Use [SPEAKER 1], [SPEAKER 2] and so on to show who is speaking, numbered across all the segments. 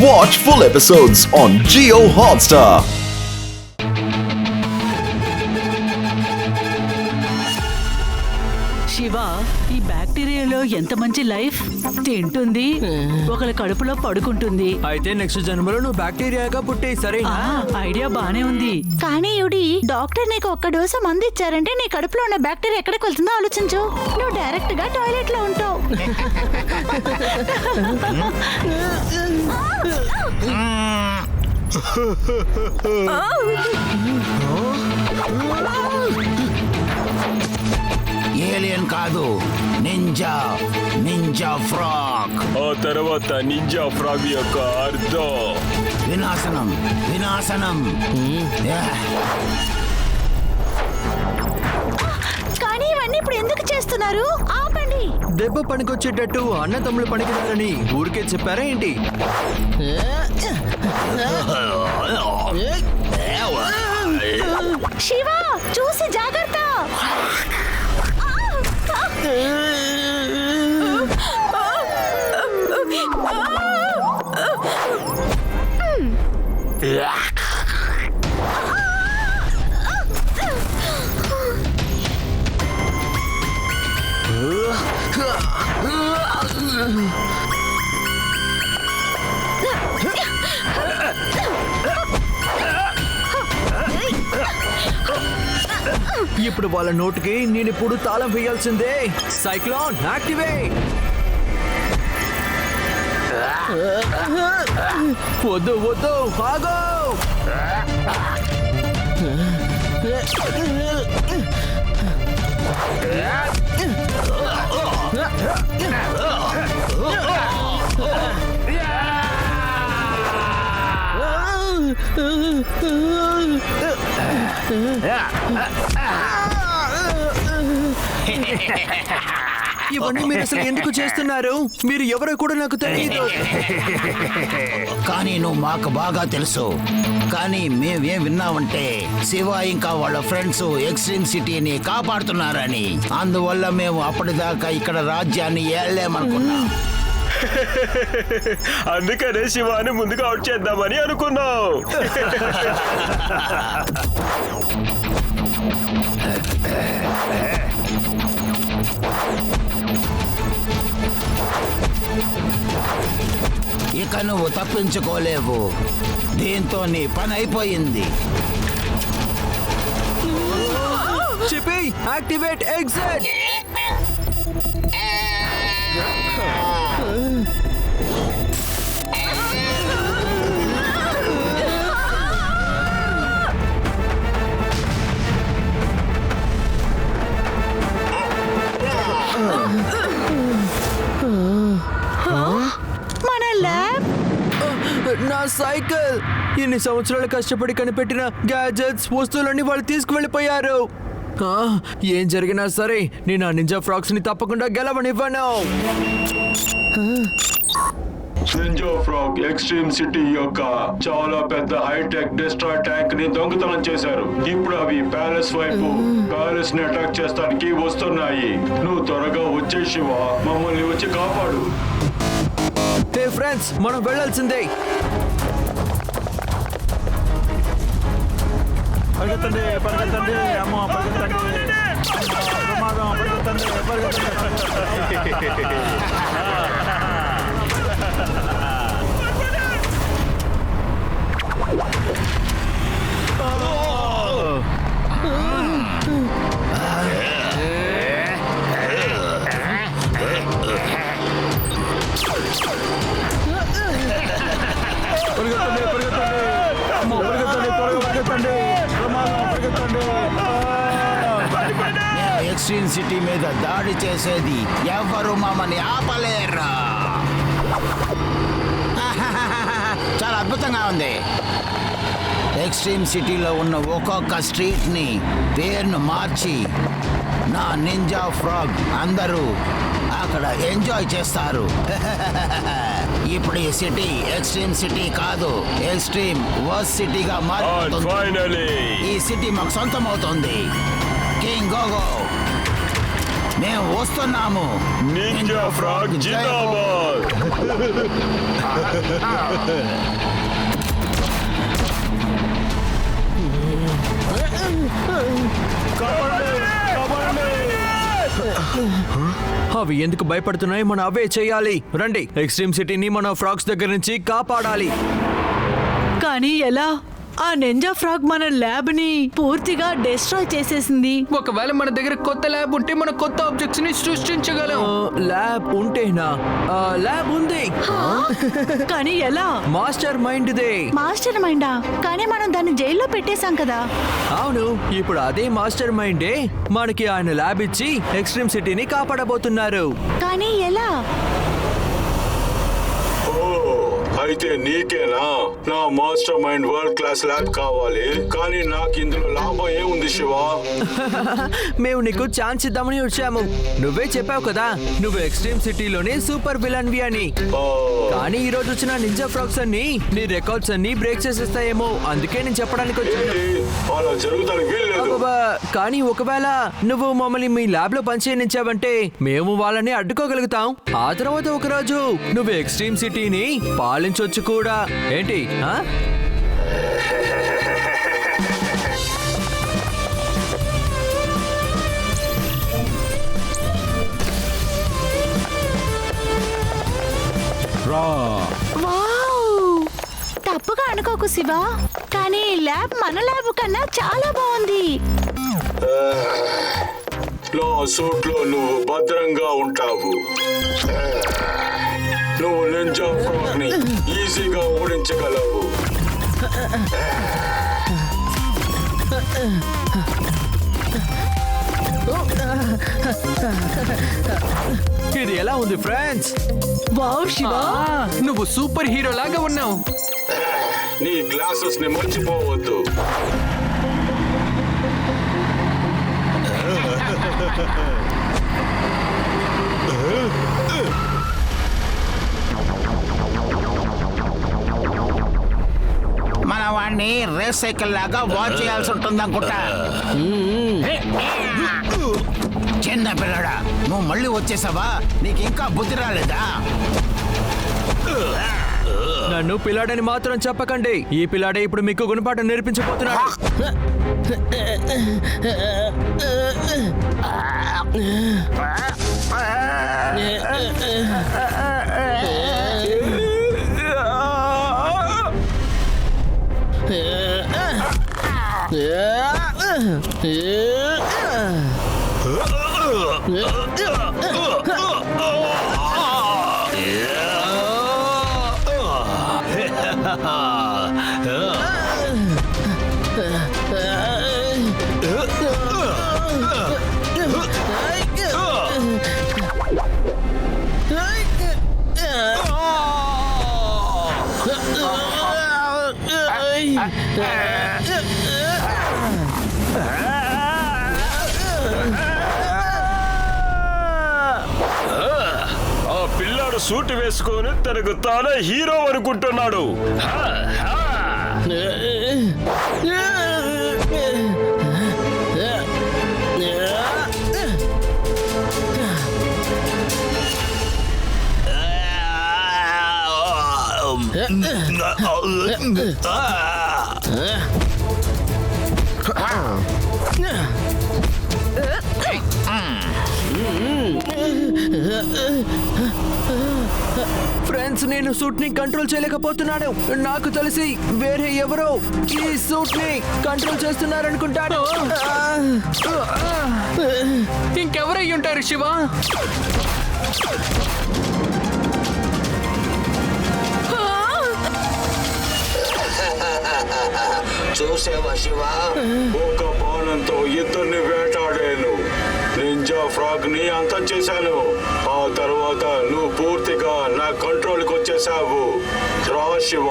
[SPEAKER 1] Watch full episodes on Jio Hotstar.
[SPEAKER 2] Shiva, ఈ బ్యాక్టీరియాలో ఎంత మంచి లైఫ్ తింటుంది, ఒకళ్ళ కడుపులో పడుకుంటుంది.
[SPEAKER 3] అయితే నెక్స్ట్ జన్మలో నువ్వు బ్యాక్టీరియాగా పుట్టే సరేనా?
[SPEAKER 2] ఐడియా బానే ఉంది.
[SPEAKER 4] కానీ ఇవిడి డాక్టర్ నీకు ఒక్క డోసు మందు ఇచ్చారంటే నీ కడుపులో ఉన్న బ్యాక్టీరియా ఎక్కడికి వెళ్తుందో ఆలోచించు. నువ్వు డైరెక్ట్ గా టాయిలెట్ లో ఉంటావు.
[SPEAKER 5] ఏలియన్ కాదు, నింజా నింజా ఫ్రాగ్.
[SPEAKER 6] ఆ తర్వాత నింజా ఫ్రాగ్ యొక్క అర్థం
[SPEAKER 5] వినాశనం వినాశనం.
[SPEAKER 4] కానీ ఇవన్నీ ఇప్పుడు ఎందుకు చేస్తున్నారు? ఆపండి.
[SPEAKER 3] దెబ్బ పనికొచ్చేటట్టు అన్న తమ్ముళ్ళు పనికిరారని ఊరికే చెప్పారా ఏంటి?
[SPEAKER 4] శివ, చూసి జాగ్రత్త.
[SPEAKER 3] ఇప్పుడు వాళ్ళ నోటికి నేను ఇప్పుడు తాళం వేయాల్సిందే. Cyclone activate. వద్దు వద్దు, ఆగో. ఇవన్నీ మీరు అసలు ఎందుకు చేస్తున్నారు? మీరు ఎవరో కూడా నాకు తెలియదు.
[SPEAKER 5] కానీ నువ్వు మాకు బాగా తెలుసు. కానీ మేమేం విన్నామంటే శివ ఇంకా వాళ్ళ ఫ్రెండ్స్ ఎక్స్ట్రీమ్ సిటీని కాపాడుతున్నారని. అందువల్ల మేము అప్పటిదాకా ఇక్కడ రాజ్యాన్ని ఏళ్లేమనుకున్నాం.
[SPEAKER 6] అందుకనే శివాని ముందుగా అవుట్ చేద్దామని అనుకున్నాం.
[SPEAKER 5] ఇక నువ్వు తప్పించుకోలేవు. దీంతో నీ పని అయిపోయింది.
[SPEAKER 3] చిపి యాక్టివేట్ ఎగ్జిట్.
[SPEAKER 4] మన ల్యాబ్,
[SPEAKER 3] నా సైకిల్. ఇన్ని సంవత్సరాలు కష్టపడి కనిపెట్టిన గ్యాజెట్స్, వస్తువులన్నీ వాళ్ళు తీసుకువెళ్ళిపోయారు. ఏం జరిగినా సరే నేను ఆ నింజా ఫ్రాగ్స్ ని తప్పకుండా గెలవనివ్వను.
[SPEAKER 6] నింజా ఫ్రాగ్ ఎక్స్ట్రీమ్ సిటీ యొక్క చాలా పెద్ద హైటెక్ డిస్ట్రాయ్ ట్యాంక్ ని దొంగతనం చేశారు. ఇప్పుడు అవి ప్యాలెస్ వైపు ప్యాలెస్ ని అటాక్ చేస్తానికి వస్తున్నాయి. నువ్వు త్వరగా వచ్చే శివ, మమ్మల్ని వచ్చి కాపాడు.
[SPEAKER 3] హే ఫ్రెండ్స్, మనం వెళ్ళాల్సిందే.
[SPEAKER 7] పరిగెత్తండి పరిగెత్తండి, అమ్మ పరిగెత్తండి, ప్రమాదం, పరిగెత్తండి పరిగెత్తండి. పరిగెత్తండి పరిగెత్తండి, అమ్మ పరిగెత్తండి, త్వరగా పరిగెత్తండి, ప్రమాదం, పరిగెత్తండి.
[SPEAKER 5] ఎక్స్ట్రీమ్ సిటీ మీద దాడి చేసేది ఎవ్వరు మమ్మల్ని ఆపలేరు. చాలా అద్భుతంగా ఉంది. ఎక్స్ట్రీమ్ సిటీలో ఉన్న ఒక్కొక్క స్ట్రీట్ని పేరును మార్చి నా నింజా ఫ్రాగ్ అందరూ అక్కడ ఎంజాయ్ చేస్తారు. ఇప్పుడు ఈ సిటీ ఎక్స్ట్రీమ్ సిటీ కాదు, ఎక్స్ట్రీమ్ వర్స్ సిటీగా మారిపోతుంది. ఈ సిటీ మాకు సొంతం అవుతుంది. కింగ్ గోగో, మేము వస్తున్నాము.
[SPEAKER 6] నింజా ఫ్రాగ్ జిందాబాద్.
[SPEAKER 3] అవి ఎందుకు భయపడుతున్నాయి? మనం అవే చేయాలి. రండి, ఎక్స్ట్రీమ్ సిటీని మన ఫ్రాగ్స్ దగ్గర నుంచి కాపాడాలి.
[SPEAKER 2] కానీ ఎలా? ఆ నింజా ఫ్రాగ్ మన ల్యాబ్ ని పూర్తిగా డిస్ట్రాయ్ చేసేసింది.
[SPEAKER 8] ఒకవేళ మన దగ్గర కొత్త ల్యాబ్ ఉంటే మనం కొత్త ఆబ్జెక్ట్స్ ని సృష్టించగలం.
[SPEAKER 3] ల్యాబ్ ఉంటేనా? ల్యాబ్ ఉంది,
[SPEAKER 2] కానీ ఎలా?
[SPEAKER 3] Master mind they.
[SPEAKER 4] మాస్టర్ మైండా? కానీ మనం దాన్ని జైల్లో పెట్టేశాం కదా.
[SPEAKER 3] అవును, ఇప్పుడు అదే మాస్టర్ మైండే మనకి ఆయన ల్యాబ్ ఇచ్చి ఎక్స్ట్రీమ్ సిటీని కాపాడబోతున్నారు.
[SPEAKER 4] కానీ ఎలా?
[SPEAKER 6] అయితే నీకేనా నా master mind world class lab కావాలి? కానీ నాకు ఇందులో లాభం ఏముంది శివ?
[SPEAKER 3] మేము నీకు ఛాన్స్ ఇద్దామని వచ్చాము. నువ్వే చెప్పావు కదా నువ్వు ఎక్స్ట్రీమ్ సిటీలోనే సూపర్ విలన్ వి అని. కానీ ఈ రోజు వచ్చిన నింజా ఫ్రాగ్స్ అన్ని నీ రికార్డ్స్ అన్ని బ్రేక్ చేసేస్తాయేమో, అందుకే నేను చెప్పడానికి వచ్చాను.
[SPEAKER 6] అలా జరుగుతానికి వీల్లేదు.
[SPEAKER 3] కానీ ఒకవేళ నువ్వు మమ్మల్ని మీ ల్యాబ్ లో పనిచేయనిచ్చావంటే మేము వాళ్ళని అడ్డుకోగలుగుతాం. ఆ తర్వాత ఒకరోజు నువ్వు ఎక్స్ట్రీమ్ సిటీని పాలించొచ్చు కూడా. ఏంటి?
[SPEAKER 4] తప్పుగా అనుకోకు శివ, కానీ ల్యాబ్ మన ల్యాబ్ కన్నా చాలా బాగుంది.
[SPEAKER 6] నా సూట్ లో నువ్వు భద్రంగా ఉంటావు. నువ్వు నింజా ఫ్రాగ్ ని ఈజీగా ఓడించగలవు.
[SPEAKER 3] ఇది ఎలా ఉంది ఫ్రెండ్స్?
[SPEAKER 2] వావ్ శివ,
[SPEAKER 8] నువ్వు సూపర్ హీరో లాగా ఉన్నావు.
[SPEAKER 6] నీ గ్లాసెస్ ని మర్చిపోవద్దు.
[SPEAKER 5] మన వాడిని రేస్ సైకిల్ లాగా వాచ్ చేయాల్సి ఉంటుంది అనుకుంటా. చిన్న పిల్లడా, నువ్వు మళ్ళీ వచ్చేసావా? నీకు ఇంకా బుద్ధి రాలేదా?
[SPEAKER 3] నన్ను పిల్లాడని మాత్రం చెప్పకండి. ఈ పిల్లాడే ఇప్పుడు మీకు గుణపాఠం నేర్పించబోతున్నాడు.
[SPEAKER 9] ఆ పిల్లాడు సూట్ వేసుకొని తనకు తానే హీరో అనుకుంటున్నాడు.
[SPEAKER 3] ఫ్రెండ్స్, నేను సూట్ ని కంట్రోల్ చేయలేకపోతున్నాను. నాకు తెలిసి వేరే ఎవరో ఈ సూట్ ని కంట్రోల్ చేస్తున్నారనుకుంటాను.
[SPEAKER 8] ఇంకెవరై ఉంటారు శివ?
[SPEAKER 5] చూసేవా శివ?
[SPEAKER 6] ఒక బాణంతో ఇద్దరిని వేటాడాను. నింజా ఫ్రాగ్ ని అంతం చేశాను. ఆ తర్వాత నువ్వు పూర్తిగా నా కంట్రోల్కి వచ్చేసావు. రా శివ.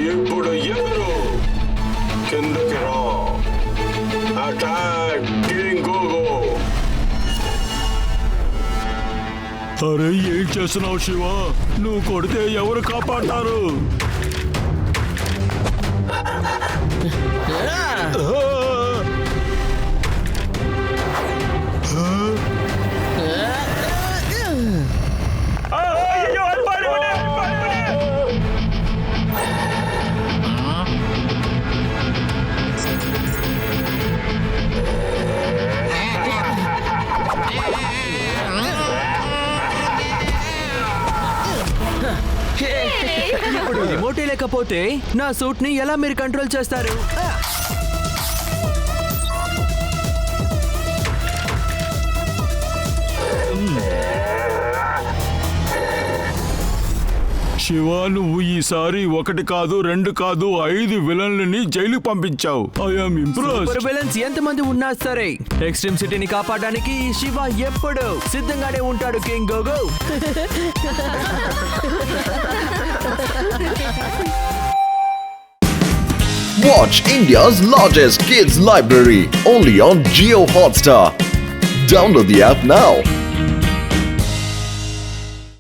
[SPEAKER 6] ఇప్పుడు ఎవరు? కిందకి రా. అటాక్ కింగ్ గోగో.
[SPEAKER 9] అరే, ఏం చేస్తున్నావు శివ? నువ్వు కొడితే ఎవరు కాపాడతారు?
[SPEAKER 3] లేకపోతే నా సూట్ ని ఎలా మీరు కంట్రోల్ చేస్తారు?
[SPEAKER 6] శివ, నువ్వు ఈసారి 1 కాదు 2 కాదు 5 విలన్లని జైలు పంపించావు. I'm impressed.
[SPEAKER 3] సూపర్ విలన్స్ ఎంతమంది ఉన్నా సరే ఎక్స్ట్రీమ్ సిటీని కాపాడడానికి ఈ శివ ఎప్పుడు సిద్ధంగానే ఉంటాడు. King గోగో.
[SPEAKER 1] Watch India's largest kids library only on Jio Hotstar. Download the app now.